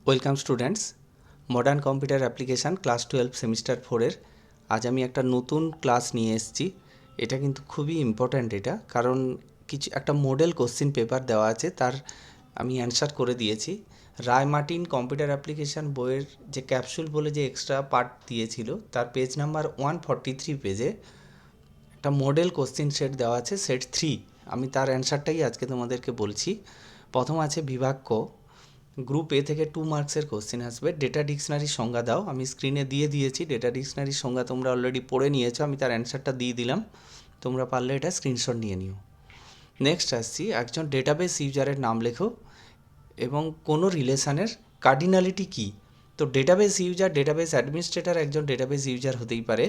Welcome students, modern computer application class 12 semester 4-এর আজ আমি একটা নতুন ক্লাস নিয়ে এসেছি। এটা কিন্তু খুবই ইম্পর্ট্যান্ট, এটা কারণ কিছু একটা মডেল কোশ্চেন পেপার দেওয়া আছে, তার আমি অ্যান্সার করে দিয়েছি। রায় মার্টিন কম্পিউটার অ্যাপ্লিকেশান বইয়ের যে ক্যাপসুল বলে যে এক্সট্রা পার্ট দিয়েছিল, তার পেজ নাম্বার 143 পেজে একটা মডেল কোশ্চেন সেট দেওয়া আছে, সেট 3। আমি তার অ্যান্সারটাই আজকে তোমাদেরকে বলছি। প্রথম আছে বিভাগ ক, গ্রুপ এ থেকে 2 মার্কসের কোশ্চেন আসবে। ডেটা ডিকশনারির সংজ্ঞা দাও। আমি স্ক্রিনে দিয়ে দিয়েছি ডেটা ডিকশনারির সংজ্ঞা, তোমরা অলরেডি পড়ে নিয়েছো, আমি তার অ্যান্সারটা দিয়ে দিলাম, তোমরা পারলে এটা স্ক্রিনশট নিয়ে নিও। নেক্সট আসছি, একজন ডেটাবেস ইউজারের নাম লেখো এবং কোনো রিলেশানের কার্ডিনালিটি কী। তো ডেটাবেস ইউজার, ডেটাবেস অ্যাডমিনিস্ট্রেটর একজন ডেটাবেস ইউজার হতেই পারে।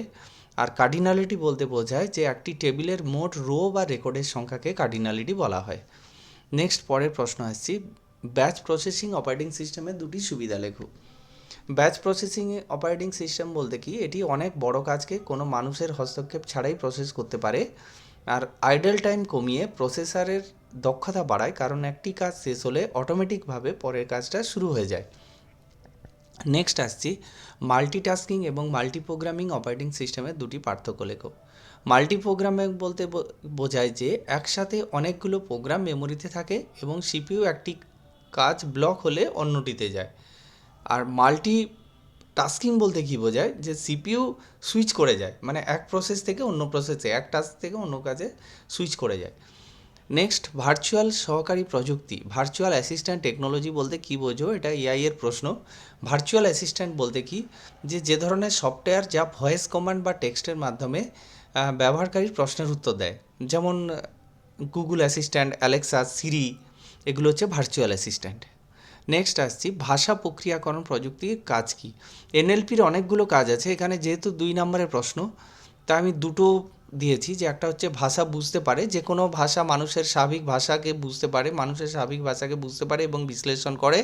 আর কার্ডিনালিটি বলতে বোঝায় যে একটি টেবিলের মোট রো বা রেকর্ডের সংখ্যাকে কার্ডিনালিটি বলা হয়। নেক্সট পরের প্রশ্ন আসছি, ব্যাচ প্রসেসিং অপারেটিং সিস্টেমের দুটি সুবিধা লেখো। ব্যাচ প্রসেসিং অপারেটিং সিস্টেম বলতে কি, এটি অনেক বড় কাজকে কোনো মানুষের হস্তক্ষেপ ছাড়াই প্রসেস করতে পারে আর আইডল টাইম কমিয়ে প্রসেসরের দক্ষতা বাড়ায়, কারণ একটি কাজ শেষ হলে অটোমেটিকভাবে পরের কাজটা শুরু হয়ে যায়। নেক্সট আসছি, মাল্টিটাস্কিং এবং মাল্টিপ্রোগ্রামিং অপারেটিং সিস্টেমের দুটি পার্থক্য লেখো। মাল্টিপ্রোগ্রামিং বলতে বোঝায় যে একসাথে অনেকগুলো প্রোগ্রাম মেমোরিতে থাকে এবং সিপিইউ একটি কাজ ব্লক হলে অন্যটিতে যায়। আর মাল্টি টাস্কিং বলতে কী বোঝায়, যে সিপিইউ সুইচ করে যায়, মানে এক প্রসেস থেকে অন্য প্রসেসে, এক টাস্ক থেকে অন্য কাজে সুইচ করে যায়। নেক্সট, ভার্চুয়াল সহকারী প্রযুক্তি, ভার্চুয়াল অ্যাসিস্ট্যান্ট টেকনোলজি বলতে কী বোঝো, এটা এআই এর প্রশ্ন। ভার্চুয়াল অ্যাসিস্ট্যান্ট বলতে কি, যে ধরনের সফটওয়্যার যা ভয়েস কমান্ড বা টেক্সটের মাধ্যমে ব্যবহারকারীর প্রশ্নের উত্তর দেয়, যেমন গুগল অ্যাসিস্ট্যান্ট, অ্যালেক্সা, সিরি, এগুলো হচ্ছে ভার্চুয়াল অ্যাসিস্ট্যান্ট। নেক্সট আসছি, ভাষা প্রক্রিয়াকরণ প্রযুক্তির কাজ কী। এনএলপির অনেকগুলো কাজ আছে, এখানে যেহেতু 2 নম্বরের প্রশ্ন, তাই আমি দুটো দিয়েছি, যে একটা হচ্ছে ভাষা বুঝতে পারে, যে কোনো ভাষা মানুষের স্বাভাবিক ভাষাকে বুঝতে পারে, মানুষের স্বাভাবিক ভাষাকে বুঝতে পারে এবং বিশ্লেষণ করে,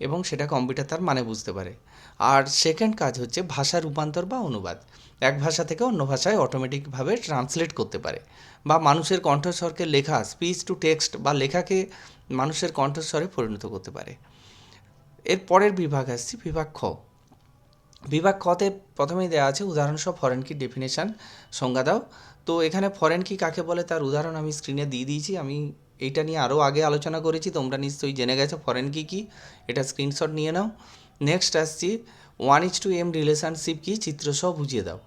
এবং সেটা কম্পিউটার তার মানে বুঝতে পারে। আর সেকেন্ড কাজ হচ্ছে ভাষা রূপান্তর বা অনুবাদ, এক ভাষা থেকে অন্য ভাষায় অটোমেটিকভাবে ট্রান্সলেট করতে পারে, বা মানুষের কণ্ঠস্বরকে লেখা, স্পিচ টু টেক্সট বা লেখাকে মানুষের কণ্ঠস্বরে পরিণত করতে পারে। এর পরের বিভাগ আসছি বিভাগ খ। বিভাগ খতে প্রথমেই দেওয়া আছে উদাহরণসহ ফরেন কি ডেফিনেশান, সংজ্ঞা দাও। তো এখানে ফরেন কি কাকে বলে তার উদাহরণ আমি স্ক্রিনে দিয়ে দিয়েছি। আমি এইটা নিয়ে আরও আগে আলোচনা করেছি, তোমরা নিশ্চয়ই জেনে গেছো ফরেন কি কী, এটা স্ক্রিনশট নিয়ে নাও। নেক্সট আসছি 1:m রিলেশনশিপ কি, চিত্রসহ বুঝিয়ে দাও।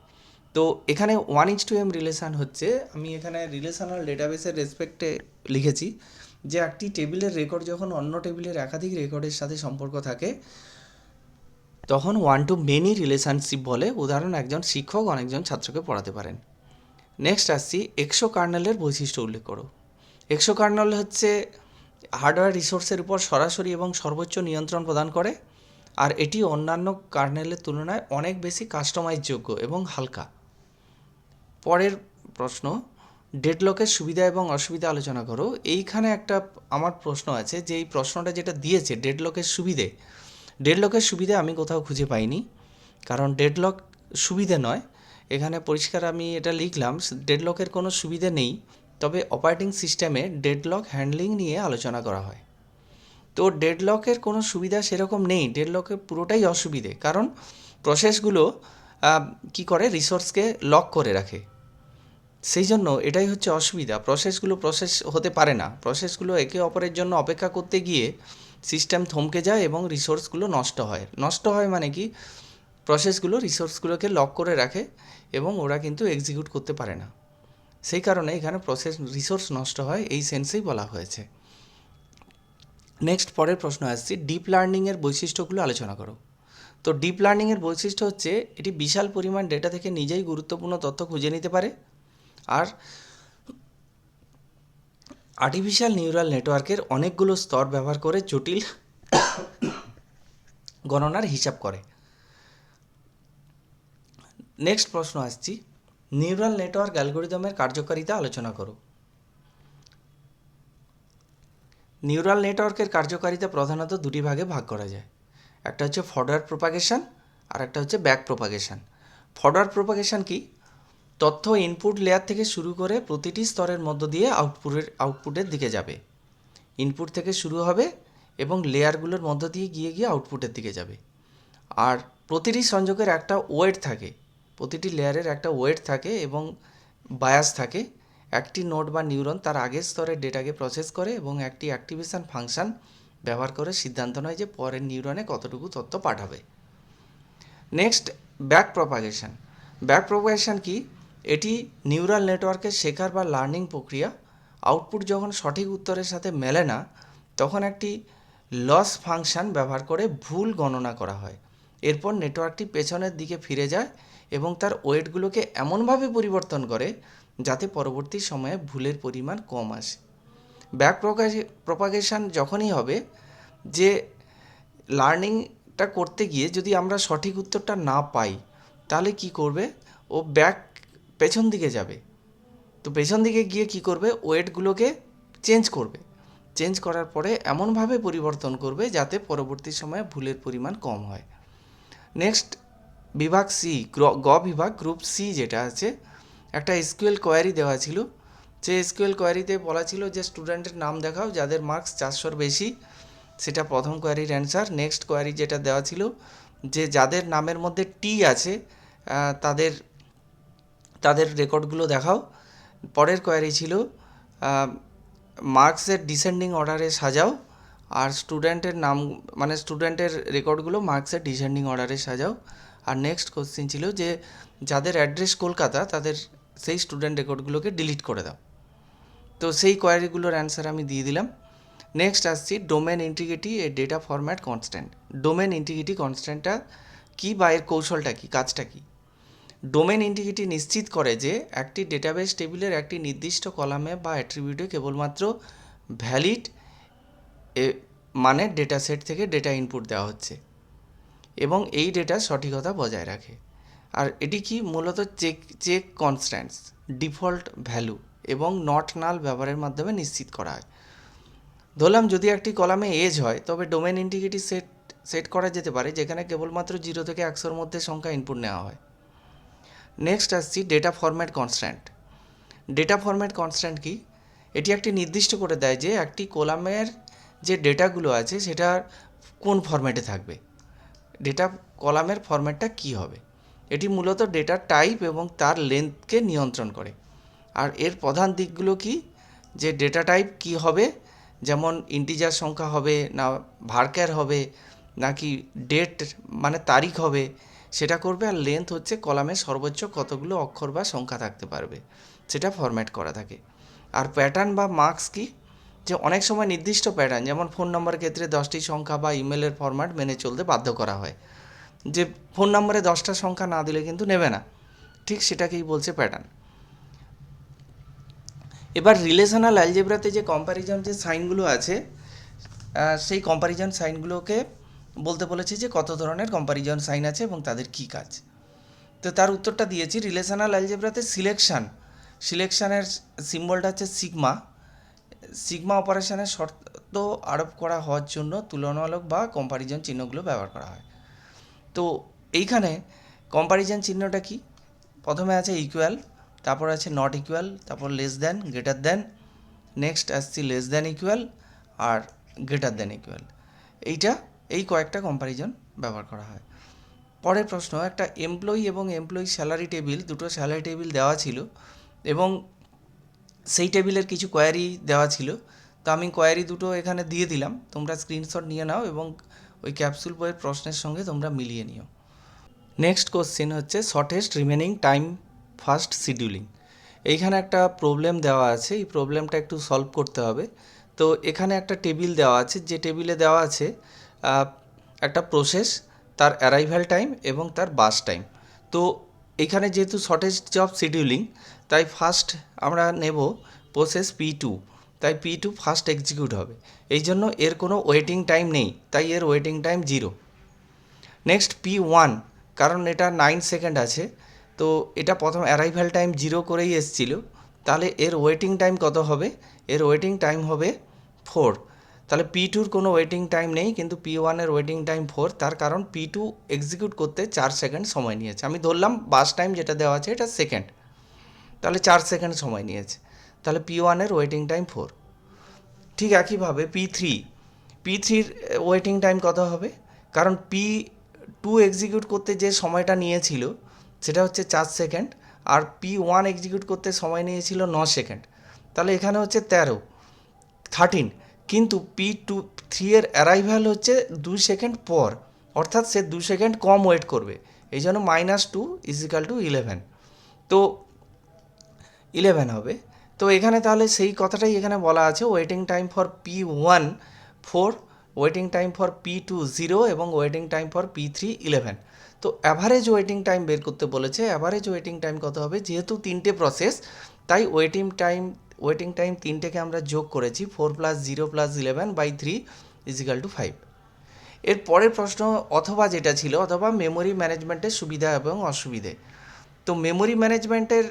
তো এখানে 1:m রিলেশান হচ্ছে, আমি এখানে রিলেশনাল ডেটাবেসের রেসপেক্টে লিখেছি, যে একটি টেবিলের রেকর্ড যখন অন্য টেবিলের একাধিক রেকর্ডের সাথে সম্পর্ক থাকে তখন 1-to-many রিলেশনশিপ বলে। উদাহরণ, একজন শিক্ষক অনেকজন ছাত্রকে পড়াতে পারেন। নেক্সট আসছি, এক্সো কার্নেলের বৈশিষ্ট্য উল্লেখ করো। এক্সো কার্নেল হচ্ছে হার্ডওয়্যার রিসোর্সের উপর সরাসরি এবং সর্বোচ্চ নিয়ন্ত্রণ প্রদান করে, আর এটি অন্যান্য কার্নেলের তুলনায় অনেক বেশি কাস্টমাইজযোগ্য এবং হালকা। পরের প্রশ্ন, ডেডলকের সুবিধা এবং অসুবিধা আলোচনা করো। এইখানে একটা আমার প্রশ্ন আছে, যে এই প্রশ্নটা যেটা দিয়েছে ডেডলকের সুবিধে আমি কোথাও খুঁজে পাইনি, কারণ ডেডলক সুবিধে নয়। এখানে পরিষ্কার আমি এটা লিখলাম, ডেডলকের কোনো সুবিধে নেই, তবে অপারেটিং সিস্টেমে ডেডলক হ্যান্ডলিং নিয়ে আলোচনা করা হয়। তো ডেডলকের কোনো সুবিধা সেরকম নেই, ডেডলকের পুরোটাই অসুবিধে, কারণ প্রসেসগুলো কি করে, রিসোর্সকে লক করে রাখে, সেই জন্য এটাই হচ্ছে অসুবিধা। প্রসেসগুলো প্রসেস হতে পারে না, প্রসেসগুলো একে অপরের জন্য অপেক্ষা করতে গিয়ে সিস্টেম থমকে যায় এবং রিসোর্সগুলো নষ্ট হয় মানে কি, প্রসেসগুলো রিসোর্সগুলোকে লক করে রাখে এবং ওরা কিন্তু এক্সিকিউট করতে পারে না, সেই কারণে এখানে রিসোর্স নষ্ট হয়, এই সেন্সেই বলা হয়েছে। নেক্সট পরের প্রশ্ন আসছি, ডিপ লার্নিংয়ের বৈশিষ্ট্যগুলো আলোচনা করো। তো ডিপ লার্নিংয়ের বৈশিষ্ট্য হচ্ছে, এটি বিশাল পরিমাণ ডেটা থেকে নিজেই গুরুত্বপূর্ণ তথ্য খুঁজে নিতে পারে, আর আর্টিফিশিয়াল নিউরাল নেটওয়ার্কের অনেকগুলো স্তর ব্যবহার করে জটিল গণনার হিসাব করে। নেক্সট প্রশ্ন আসছি, নিউরাল নেটওয়ার্ক অ্যালগোরিদমের কার্যকারিতা আলোচনা করো। নিউরাল নেটওয়ার্কের কার্যকারিতা প্রধানত দুটি ভাগে ভাগ করা যায়, একটা হচ্ছে ফরওয়ার্ড প্রোপাগেশন আর একটা হচ্ছে ব্যাক প্রোপাগেশন। ফরওয়ার্ড প্রোপাগেশন কি, তথ্য ইনপুট লেয়ার থেকে শুরু করে প্রতিটি স্তরের মধ্য দিয়ে আউটপুটের দিকে যাবে। ইনপুট থেকে শুরু হবে এবং লেয়ারগুলোর মধ্য দিয়ে গিয়ে গিয়ে আউটপুটের দিকে যাবে। আর প্রতিটি সংযোগের একটা ওয়েট থাকে, প্রতিটি লেয়ারের একটা ওয়েট থাকে এবং বায়াস থাকে। একটি নোড বা নিউরন তার আগের স্তরের ডেটাকে প্রসেস করে এবং একটি অ্যাক্টিভেশন ফাংশন ব্যবহার করে সিদ্ধান্ত নেয় যে পরের নিউরনে কতটুকু তথ্য পাঠাবে। Next, back propagation. Back propagation কি? এটি নিউরাল নেটওয়ার্কের শেখার বা লার্নিং প্রক্রিয়া। আউটপুট যখন সঠিক উত্তরের সাথে মেলে না, তখন একটি লস ফাংশন ব্যবহার করে ভুল গণনা করা হয়। এরপর নেটওয়ার্কটি পেছনের দিকে ফিরে যায় এবং তার ওয়েটগুলোকে এমনভাবে পরিবর্তন করে যাতে পরবর্তী সময়ে ভুলের পরিমাণ কম আসে। ব্যাক প্রপাগেশন যখনই হবে যে লার্নিংটা করতে গিয়ে যদি আমরা সঠিক উত্তরটা না পাই, তাহলে কি করবে? ও পেছন দিকে যাবে। তো পেছন দিকে গিয়ে কি করবে? ওয়েটগুলোকে চেঞ্জ করবে। চেঞ্জ করার পরে এমনভাবে পরিবর্তন করবে যাতে পরবর্তী সময়ে ভুলের পরিমাণ কম হয়। নেক্সট, বিভাগ সি, বিভাগ গ্রুপ সি যেটা আছে, একটা এসকিউএল কোয়ারি দেওয়া ছিল। যে এসকিউএল কোয়ারিতে বলা ছিল যে স্টুডেন্টের নাম দেখাও যাদের মার্কস 400-র বেশি। সেটা প্রথম কোয়ারির অ্যান্সার। নেক্সট কোয়ারি যেটা দেওয়া ছিল যে যাদের নামের মধ্যে টি আছে তাদের তাদের রেকর্ডগুলো দেখাও। পরের কোয়ারি ছিল মার্কসের ডিসেন্ডিং অর্ডারে সাজাও। আর স্টুডেন্টের নাম মানে স্টুডেন্টের রেকর্ডগুলো মার্কসের ডিসেন্ডিং অর্ডারে সাজাও। আর নেক্সট কোশ্চেন ছিল যে যাদের অ্যাড্রেস কলকাতা তাদের সেই স্টুডেন্ট রেকর্ডগুলোকে ডিলিট করে দাও। তো সেই কোয়ারিগুলোর অ্যান্সার আমি দিয়ে দিলাম। নেক্সট আসছি domain integrity a data format constant. Domain integrity কনস্ট্যান্টটা কী বা এর কৌশলটা কী, কাজটা কী? ডোমেন ইন্টিগ্রিটি নিশ্চিত করে যে একটি ডেটাবেস টেবিলের একটি নির্দিষ্ট কলামে বা অ্যাট্রিবিউটে কেবলমাত্র ভ্যালিড মানে ডেটা সেট থেকে ডেটা ইনপুট দেওয়া হচ্ছে এবং এই ডেটার সঠিকতা বজায় রাখে। আর এটি কি? মূলত চেক কনস্ট্যান্টস, ডিফল্ট ভ্যালু এবং নট নাল ব্যবহারের মাধ্যমে নিশ্চিত করা হয়। ধরলাম যদি একটি কলামে এজ হয়, তবে ডোমেন ইন্টিগ্রিটি সেট করা যেতে পারে যেখানে কেবলমাত্র 0 থেকে 100-র মধ্যে সংখ্যা ইনপুট নেওয়া হয়। নেক্সট আসছি data format constant. Data format constant কি? এটি একটি নির্দিষ্ট করে দেয় যে একটি কলামের যে ডেটাগুলো আছে সেটা কোন ফরম্যাটে থাকবে, ডেটা কলামের ফরম্যাটটা কী হবে। এটি মূলত ডেটার টাইপ এবং তার লেন্থকে নিয়ন্ত্রণ করে। আর এর প্রধান দিকগুলো কি? যে ডেটা টাইপ কী হবে, যেমন ইন্টিজার সংখ্যা হবে না ভার্ক্যার হবে নাকি ডেট মানে তারিখ হবে, সেটা করবে। আর লেন্থ হচ্ছে কলামে সর্বোচ্চ কতগুলো অক্ষর বা সংখ্যা থাকতে পারবে, সেটা ফরম্যাট করা থাকে। আর প্যাটার্ন বা মার্কস কি? যে অনেক সময় নির্দিষ্ট প্যাটার্ন, যেমন ফোন নম্বরের ক্ষেত্রে 10টি সংখ্যা বা ইমেলের ফরম্যাট মেনে চলতে বাধ্য করা হয়, যে ফোন নম্বরে 10টা সংখ্যা না দিলে কিন্তু নেবে না, ঠিক সেটাকেই বলছে প্যাটার্ন। এবার রিলেশনাল অ্যালজেব্রাতে যে কম্প্যারিজন যে সাইনগুলো আছে, সেই কম্প্যারিজন সাইনগুলোকে বলতে বলেছি যে কত ধরনের কম্প্যারিজন সাইন আছে এবং তাদের কী কাজ। তো তার উত্তরটা দিয়েছি। রিলেশনাল অ্যালজেব্রাতে সিলেকশানের সিম্বলটা হচ্ছে সিগমা। সিগমা অপারেশনের শর্ত আরোপ করা হওয়ার জন্য তুলনামূলক বা কম্প্যারিজন চিহ্নগুলো ব্যবহার করা হয়। তো এইখানে কম্প্যারিজন চিহ্নটা কি? প্রথমে আছে ইকুয়াল, তারপর আছে নট ইকুয়াল, তারপর less than, greater than, next আসছি লেস দ্যান ইকুয়াল আর গ্রেটার দ্যান ইকুয়াল। এই কয়েকটা কম্প্যারিজন ব্যবহার করা হয়। পরের প্রশ্ন, একটা এমপ্লয়ি এবং এমপ্লয়ি স্যালারি টেবিল, দুটো স্যালারি টেবিল দেওয়া ছিল এবং সেই টেবিলের কিছু কোয়ারি দেওয়া ছিল। তো আমি কোয়ারি দুটো এখানে দিয়ে দিলাম, তোমরা স্ক্রিনশট নিয়ে নাও এবং ওই ক্যাপসুল বইয়ের প্রশ্নের সঙ্গে তোমরা মিলিয়ে নিও। নেক্সট কোশ্চেন হচ্ছে shortest remaining time first scheduling. এইখানে একটা প্রবলেম দেওয়া আছে, এই প্রবলেমটা একটু সলভ করতে হবে। তো এখানে একটা টেবিল দেওয়া আছে, যে টেবিলে দেওয়া আছে একটা প্রসেস, তার অ্যারাইভাল টাইম এবং তার বাস টাইম। তো এখানে যেহেতু শর্টেস্ট জব শিডিউলিং, তাই ফার্স্ট আমরা নেব প্রসেস P2, তাই P2 ফার্স্ট এক্সিকিউট হবে। এই জন্য এর কোনো ওয়েটিং টাইম নেই, তাই এর ওয়েটিং টাইম 0। নেক্সট P1, কারণ এটা 9 সেকেন্ড আছে, তো এটা প্রথম অ্যারাইভাল টাইম 0 করেই এসেছিলো, তাহলে এর ওয়েটিং টাইম কত হবে? এর ওয়েটিং টাইম হবে 4। তাহলে P2-র কোনো ওয়েটিং টাইম নেই, কিন্তু P1-এর ওয়েটিং টাইম 4। তার কারণ P2 এক্সিকিউট করতে 4 সেকেন্ড সময় নিয়েছে। আমি ধরলাম বাস টাইম যেটা দেওয়া আছে এটা সেকেন্ড, তাহলে 4 সেকেন্ড সময় নিয়েছে, তাহলে P1-এর ওয়েটিং টাইম 4। ঠিক একইভাবে P3-র ওয়েটিং টাইম কত হবে? কারণ P2 এক্সিকিউট করতে যে সময়টা নিয়েছিল সেটা হচ্ছে 4 সেকেন্ড, আর P1 এক্সিকিউট করতে সময় নিয়েছিল 9 সেকেন্ড। তাহলে এখানে হচ্ছে 13, কিন্তু P3 এর অ্যারাইভাল হচ্ছে 2 সেকেন্ড পর, অর্থাৎ সে 2 সেকেন্ড কম ওয়েট করবে। এই জন্য -2 = 11, তো 11 হবে। তো এখানে তাহলে সেই কথাটাই এখানে বলা আছে, waiting time for P1 4, waiting time for P2 0 এবং ওয়েটিং টাইম ফর P3 11। তো অ্যাভারেজ ওয়েটিং টাইম বের করতে বলেছে। অ্যাভারেজ ওয়েটিং টাইম কত হবে? যেহেতু তিনটে প্রসেস, তাই ওয়েটিং টাইম তিনটেকে আমরা যোগ করেছি, 4 + 0 + 11/3 = 5। এর পরের প্রশ্ন অথবা যেটা ছিল, অথবা মেমোরি ম্যানেজমেন্টের সুবিধা এবং অসুবিধে। তো মেমোরি ম্যানেজমেন্টের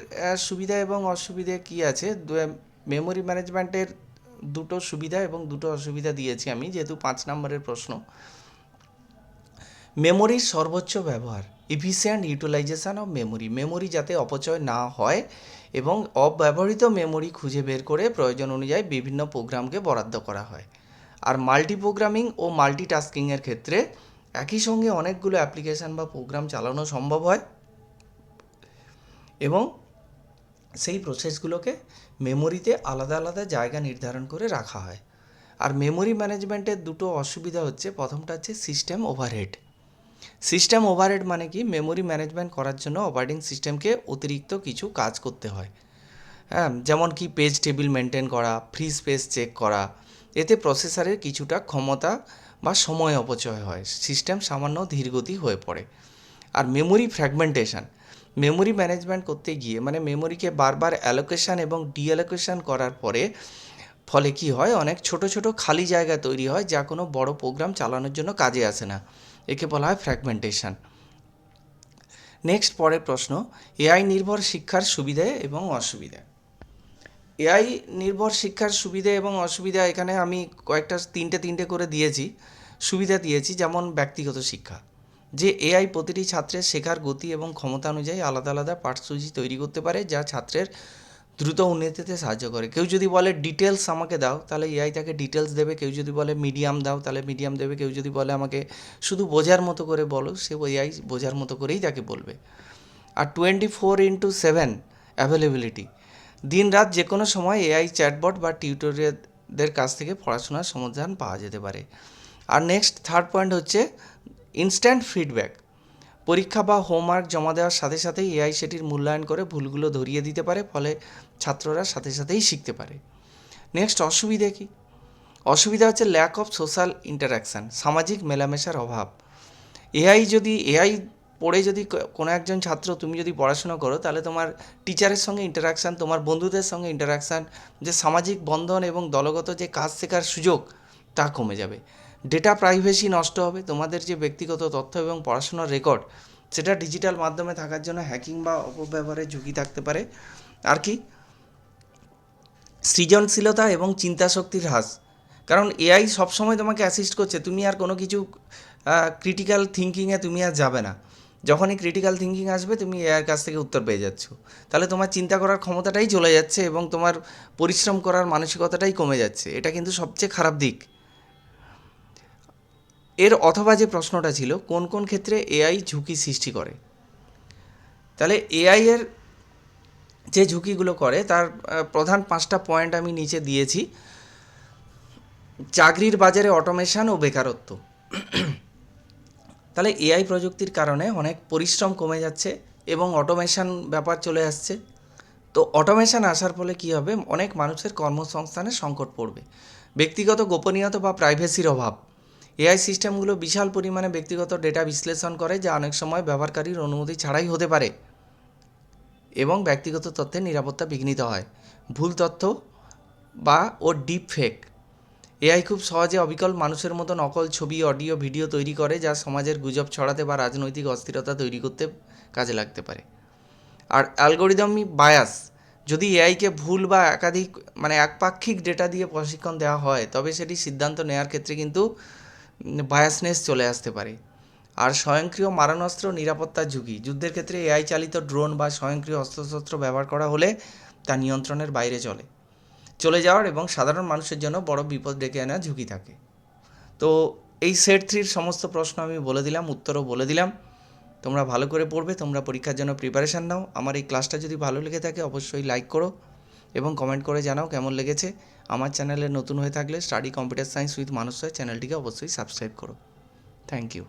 সুবিধা এবং অসুবিধে কী আছে? মেমোরি ম্যানেজমেন্টের দুটো সুবিধা এবং দুটো অসুবিধা দিয়েছি আমি, যেহেতু 5 নম্বরের প্রশ্ন। মেমোরির সর্বোচ্চ ব্যবহার, efficient utilization of memory, memory যাতে অপচয় না হয় এবং অব্যবহৃত মেমোরি খুঁজে বের করে প্রয়োজন অনুযায়ী বিভিন্ন প্রোগ্রামকে বরাদ্দ করা হয়। আর মাল্টি প্রোগ্রামিং ও মাল্টিটাস্কিংয়ের ক্ষেত্রে একই সঙ্গে অনেকগুলো অ্যাপ্লিকেশান বা প্রোগ্রাম চালানো সম্ভব হয় এবং সেই প্রসেসগুলোকে মেমোরিতে আলাদা আলাদা জায়গা নির্ধারণ করে রাখা হয়। আর মেমোরি ম্যানেজমেন্টের দুটো অসুবিধা হচ্ছে, প্রথমটা হচ্ছে সিস্টেম ওভারহেড। সিস্টেম ওভারহেড মানে কি? মেমোরি ম্যানেজমেন্ট করার জন্য অপারেটিং সিস্টেমকে অতিরিক্ত কিছু কাজ করতে হয়, হ্যাঁ, যেমন কি পেজ টেবিল মেনটেন করা, ফ্রি স্পেস চেক করা। এতে প্রসেসরের কিছুটা ক্ষমতা বা সময় অপচয় হয়, সিস্টেম সামান্য ধীরগতি হয়ে পড়ে। আর মেমোরি ফ্র্যাগমেন্টেশন, মেমোরি ম্যানেজমেন্ট করতে গিয়ে মানে মেমোরিকে বারবার অ্যালোকেশন এবং ডিঅ্যালোকেশন করার ফলে কি হয়? অনেক ছোট ছোট খালি জায়গা তৈরি হয়, যা কোনো বড় প্রোগ্রাম চালানোর জন্য কাজে আসে না। একে বলা হয় ফ্র্যাগমেন্টেশন। নেক্সট, পরের প্রশ্ন, এআই নির্ভর শিক্ষার সুবিধা এবং অসুবিধা। এআই নির্ভর শিক্ষার সুবিধা এবং অসুবিধা এখানে আমি কয়েকটা তিনটে করে দিয়েছি, সুবিধা দিয়েছি। যেমন ব্যক্তিগত শিক্ষা, যে এআই প্রতিটি ছাত্রের শেখার গতি এবং ক্ষমতা অনুযায়ী আলাদা আলাদা পাঠ্যসূচি তৈরি করতে পারে, যা ছাত্রের দ্রুত উন্নতিতে সাহায্য করে। কেউ যদি বলে ডিটেলস আমাকে দাও, তাহলে এআই তাকে ডিটেলস দেবে। কেউ যদি বলে মিডিয়াম দাও, তাহলে মিডিয়াম দেবে। কেউ যদি বলে আমাকে শুধু বোঝার মতো করে বলো, সে এআই বোঝার মতো করেই তাকে বলবে। আর 24/7 অ্যাভেলেবিলিটি, দিন রাত যে কোনো সময় এআই চ্যাটবট বা টিউটোরিয়ালদের কাছ থেকে পড়াশোনার সমাধান পাওয়া যেতে পারে। আর নেক্সট, থার্ড পয়েন্ট হচ্ছে ইনস্ট্যান্ট ফিডব্যাক। পরীক্ষা বা হোমওয়ার্ক জমা দেওয়ার সাথে সাথেই এআই সেটির মূল্যায়ন করে ভুলগুলো ধরিয়ে দিতে পারে, ফলে ছাত্ররা সাথে সাথেই শিখতে পারে। নেক্সট, অসুবিধা কী? অসুবিধা হচ্ছে ল্যাক অফ সোশ্যাল ইন্টারাকশান, সামাজিক মেলামেশার অভাব। এআই পড়ে যদি কোনো একজন ছাত্র, তুমি যদি পড়াশোনা করো, তাহলে তোমার টিচারের সঙ্গে ইন্টারাকশান, তোমার বন্ধুদের সঙ্গে ইন্টারাকশান, যে সামাজিক বন্ধন এবং দলগত যে কাজ শেখার সুযোগ, তা কমে যাবে। ডেটা প্রাইভেসি নষ্ট হবে, তোমাদের যে ব্যক্তিগত তথ্য এবং পড়াশোনার রেকর্ড, সেটা ডিজিটাল মাধ্যমে থাকার জন্য হ্যাকিং বা অপব্যবহারের ঝুঁকি থাকতে পারে। আর কি? সৃজনশীলতা এবং চিন্তাশক্তির হ্রাস, কারণ এআই সবসময় তোমাকে অ্যাসিস্ট করছে, তুমি আর কোনো কিছু ক্রিটিক্যাল থিঙ্কিংয়ে তুমি আর যাবে না। যখনই ক্রিটিক্যাল থিঙ্কিং আসবে, তুমি এআইয়ের কাছ থেকে উত্তর পেয়ে যাচ্ছ, তাহলে তোমার চিন্তা করার ক্ষমতাটাই চলে যাচ্ছে এবং তোমার পরিশ্রম করার মানসিকতাটাই কমে যাচ্ছে। এটা কিন্তু সবচেয়ে খারাপ দিক। এর অথবা যে প্রশ্নটা ছিল, কোন কোন ক্ষেত্রে এআই ঝুঁকি সৃষ্টি করে, তাহলে এআইয়ের যে ঝুঁকিগুলো করে তার প্রধান 5টা পয়েন্ট আমি নিচে দিয়েছি। চাকরির বাজারে অটোমেশন ও বেকারত্ব, তাহলে এআই প্রযুক্তির কারণে অনেক পরিশ্রম কমে যাচ্ছে এবং অটোমেশন ব্যাপার চলে আসছে। তো অটোমেশন আসার ফলে কী হবে? অনেক মানুষের কর্মসংস্থানের সংকট পড়বে। ব্যক্তিগত গোপনীয়তা বা প্রাইভেসির অভাব, এআই সিস্টেমগুলো বিশাল পরিমাণে ব্যক্তিগত ডেটা বিশ্লেষণ করে, যা অনেক সময় ব্যবহারকারীর অনুমতি ছাড়াই হতে পারে এবং ব্যক্তিগত তথ্যের নিরাপত্তা বিঘ্নিত হয়। ভুল তথ্য ও ডিপ ফেক, এআই খুব সহজে অবিকল মানুষের মতো নকল ছবি, অডিও, ভিডিও তৈরি করে, যা সমাজের গুজব ছড়াতে বা রাজনৈতিক অস্থিরতা তৈরি করতে কাজে লাগতে পারে। আর অ্যালগোরিদমিক বায়াস, যদি এআইকে ভুল বা একপাক্ষিক ডেটা দিয়ে প্রশিক্ষণ দেওয়া হয়, তবে সেটি সিদ্ধান্ত নেওয়ার ক্ষেত্রে কিন্তু বায়াসনেস চলে আসতে পারে। আর স্বয়ংক্রিয় মারণাস্ত্র নিরাপত্তার ঝুঁকি, যুদ্ধের ক্ষেত্রে এআই চালিত ড্রোন বা স্বয়ংক্রিয় অস্ত্রশস্ত্র ব্যবহার করা হলে তা নিয়ন্ত্রণের বাইরে চলে যাওয়ার এবং সাধারণ মানুষের জন্য বড় বিপদ ডেকে আনার ঝুঁকি থাকে। তো এই সেট 3-র সমস্ত প্রশ্ন আমি বলে দিলাম, উত্তরও বলে দিলাম। তোমরা ভালো করে পড়বে, তোমরা পরীক্ষার জন্য প্রিপারেশান নাও। আমার এই ক্লাসটা যদি ভালো লেগে থাকে অবশ্যই লাইক করো এবং কমেন্ট করে জানাও কেমন লেগেছে। আমার চ্যানেলে নতুন হয়ে থাকলে study computer science with Manas Roy চ্যানেলটিকে অবশ্যই সাবস্ক্রাইব করো। Thank you.